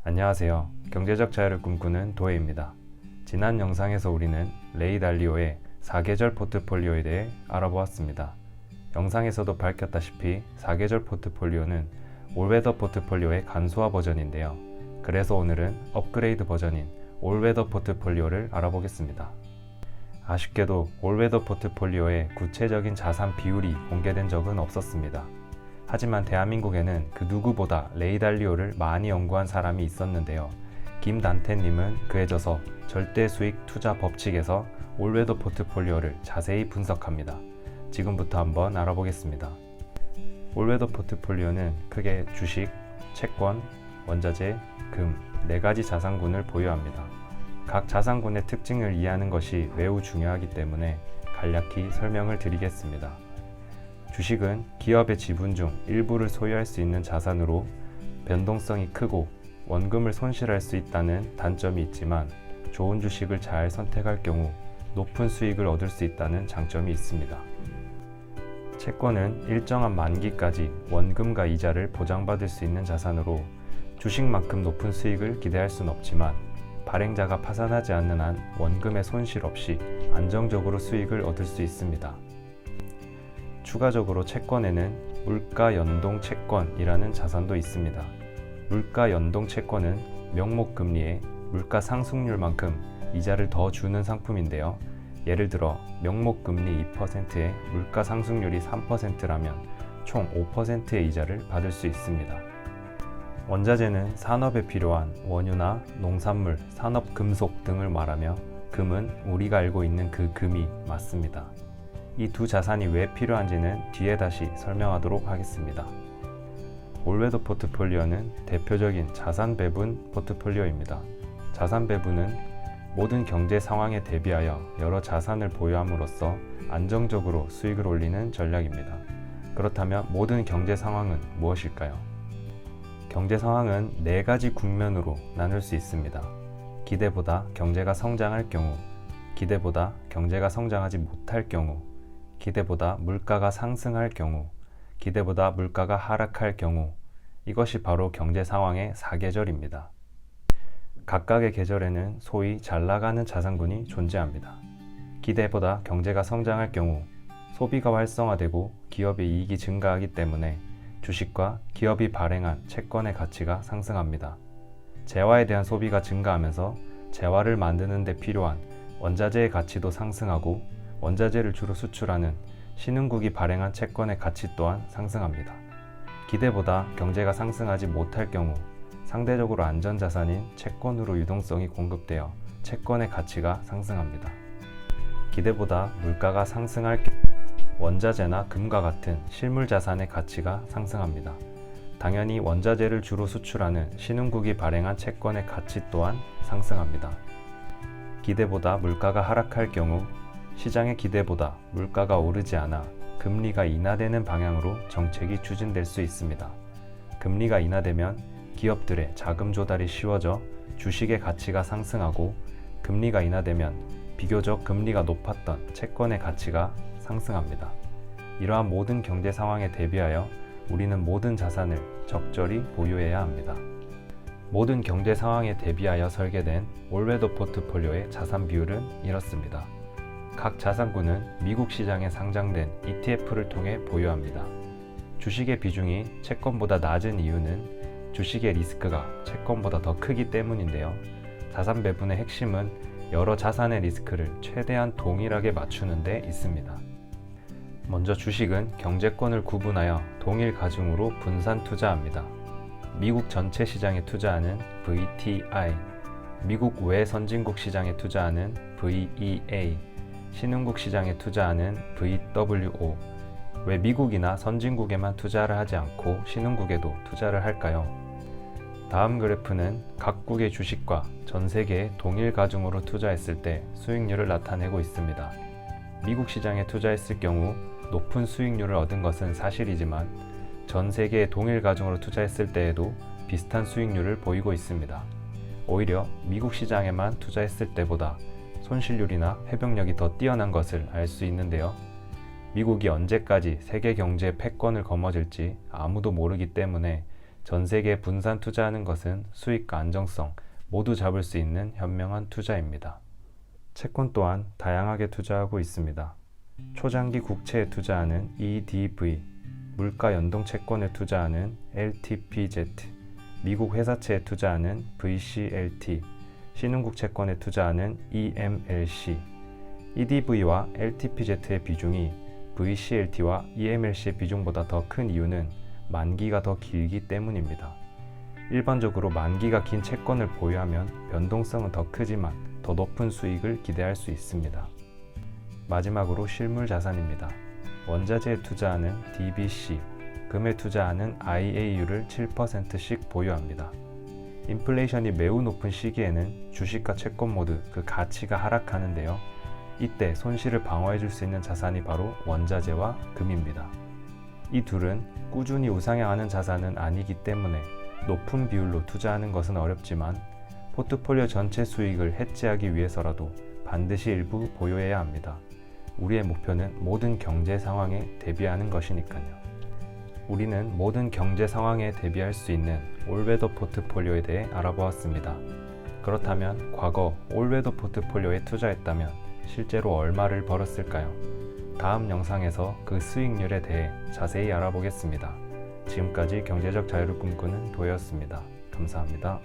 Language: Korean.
안녕하세요. 경제적 자유를 꿈꾸는 도혜입니다. 지난 영상에서 우리는 레이 달리오의 4계절 포트폴리오에 대해 알아보았습니다. 영상에서도 밝혔다시피 4계절 포트폴리오는 올웨더 포트폴리오의 간소화 버전인데요. 그래서 오늘은 업그레이드 버전인 올웨더 포트폴리오를 알아보겠습니다. 아쉽게도 올웨더 포트폴리오의 구체적인 자산 비율이 공개된 적은 없었습니다. 하지만 대한민국에는 그 누구보다 레이 달리오를 많이 연구한 사람이 있었는데요. 김단태님은 그에 져서 절대 수익 투자 법칙에서 올웨더 포트폴리오를 자세히 분석합니다. 지금부터 한번 알아보겠습니다. 올웨더 포트폴리오는 크게 주식, 채권, 원자재, 금 4가지 자산군을 보유합니다. 각 자산군의 특징을 이해하는 것이 매우 중요하기 때문에 간략히 설명을 드리겠습니다. 주식은 기업의 지분 중 일부를 소유할 수 있는 자산으로 변동성이 크고 원금을 손실할 수 있다는 단점이 있지만 좋은 주식을 잘 선택할 경우 높은 수익을 얻을 수 있다는 장점이 있습니다. 채권은 일정한 만기까지 원금과 이자를 보장받을 수 있는 자산으로 주식만큼 높은 수익을 기대할 수는 없지만 발행자가 파산하지 않는 한 원금의 손실 없이 안정적으로 수익을 얻을 수 있습니다. 추가적으로 채권에는 물가 연동 채권이라는 자산도 있습니다. 물가 연동 채권은 명목 금리에 물가 상승률만큼 이자를 더 주는 상품인데요. 예를 들어 명목 금리 2%에 물가 상승률이 3%라면 총 5%의 이자를 받을 수 있습니다. 원자재는 산업에 필요한 원유나 농산물, 산업금속 등을 말하며 금은 우리가 알고 있는 그 금이 맞습니다. 이 두 자산이 왜 필요한지는 뒤에 다시 설명하도록 하겠습니다. 올웨더 포트폴리오는 대표적인 자산 배분 포트폴리오입니다. 자산 배분은 모든 경제 상황에 대비하여 여러 자산을 보유함으로써 안정적으로 수익을 올리는 전략입니다. 그렇다면 모든 경제 상황은 무엇일까요? 경제 상황은 4가지 국면으로 나눌 수 있습니다. 기대보다 경제가 성장할 경우, 기대보다 경제가 성장하지 못할 경우, 기대보다 물가가 상승할 경우, 기대보다 물가가 하락할 경우, 이것이 바로 경제 상황의 4계절입니다. 각각의 계절에는 소위 잘 나가는 자산군이 존재합니다. 기대보다 경제가 성장할 경우 소비가 활성화되고 기업의 이익이 증가하기 때문에 주식과 기업이 발행한 채권의 가치가 상승합니다. 재화에 대한 소비가 증가하면서 재화를 만드는 데 필요한 원자재의 가치도 상승하고 원자재를 주로 수출하는 신흥국이 발행한 채권의 가치 또한 상승합니다. 기대보다 경제가 상승하지 못할 경우 상대적으로 안전자산인 채권으로 유동성이 공급되어 채권의 가치가 상승합니다. 기대보다 물가가 상승할 경우 원자재나 금과 같은 실물자산의 가치가 상승합니다. 당연히 원자재를 주로 수출하는 신흥국이 발행한 채권의 가치 또한 상승합니다. 기대보다 물가가 하락할 경우 시장의 기대보다 물가가 오르지 않아 금리가 인하되는 방향으로 정책이 추진될 수 있습니다. 금리가 인하되면 기업들의 자금 조달이 쉬워져 주식의 가치가 상승하고 금리가 인하되면 비교적 금리가 높았던 채권의 가치가 상승합니다. 이러한 모든 경제 상황에 대비하여 우리는 모든 자산을 적절히 보유해야 합니다. 모든 경제 상황에 대비하여 설계된 올웨더 포트폴리오의 자산 비율은 이렇습니다. 각 자산군은 미국 시장에 상장된 ETF를 통해 보유합니다. 주식의 비중이 채권보다 낮은 이유는 주식의 리스크가 채권보다 더 크기 때문인데요. 자산 배분의 핵심은 여러 자산의 리스크를 최대한 동일하게 맞추는 데 있습니다. 먼저 주식은 경제권을 구분하여 동일 가중으로 분산 투자합니다. 미국 전체 시장에 투자하는 VTI, 미국 외 선진국 시장에 투자하는 VEA, 신흥국 시장에 투자하는 VWO. 왜 미국이나 선진국에만 투자를 하지 않고 신흥국에도 투자를 할까요? 다음 그래프는 각국의 주식과 전 세계의 동일 가중으로 투자했을 때 수익률을 나타내고 있습니다. 미국 시장에 투자했을 경우 높은 수익률을 얻은 것은 사실이지만 전 세계의 동일 가중으로 투자했을 때에도 비슷한 수익률을 보이고 있습니다. 오히려 미국 시장에만 투자했을 때보다 손실률이나 회복력이 더 뛰어난 것을 알 수 있는데요. 미국이 언제까지 세계 경제의 패권을 거머쥘지 아무도 모르기 때문에 전 세계에 분산 투자하는 것은 수익과 안정성 모두 잡을 수 있는 현명한 투자입니다. 채권 또한 다양하게 투자하고 있습니다. 초장기 국채에 투자하는 EDV, 물가 연동 채권에 투자하는 LTPZ, 미국 회사채에 투자하는 VCLT, 신흥국 채권에 투자하는 EMLC. EDV와 LTPZ의 비중이 VCLT와 EMLC의 비중보다 더 큰 이유는 만기가 더 길기 때문입니다. 일반적으로 만기가 긴 채권을 보유하면 변동성은 더 크지만 더 높은 수익을 기대할 수 있습니다. 마지막으로 실물 자산입니다. 원자재에 투자하는 DBC, 금에 투자하는 IAU를 7%씩 보유합니다. 인플레이션이 매우 높은 시기에는 주식과 채권 모두 그 가치가 하락하는데요. 이때 손실을 방어해 줄 수 있는 자산이 바로 원자재와 금입니다. 이 둘은 꾸준히 우상향하는 자산은 아니기 때문에 높은 비율로 투자하는 것은 어렵지만 포트폴리오 전체 수익을 해지하기 위해서라도 반드시 일부 보유해야 합니다. 우리의 목표는 모든 경제 상황에 대비하는 것이니까요. 우리는 모든 경제 상황에 대비할 수 있는 올웨더 포트폴리오에 대해 알아보았습니다. 그렇다면 과거 올웨더 포트폴리오에 투자했다면 실제로 얼마를 벌었을까요? 다음 영상에서 그 수익률에 대해 자세히 알아보겠습니다. 지금까지 경제적 자유를 꿈꾸는 도혜였습니다. 감사합니다.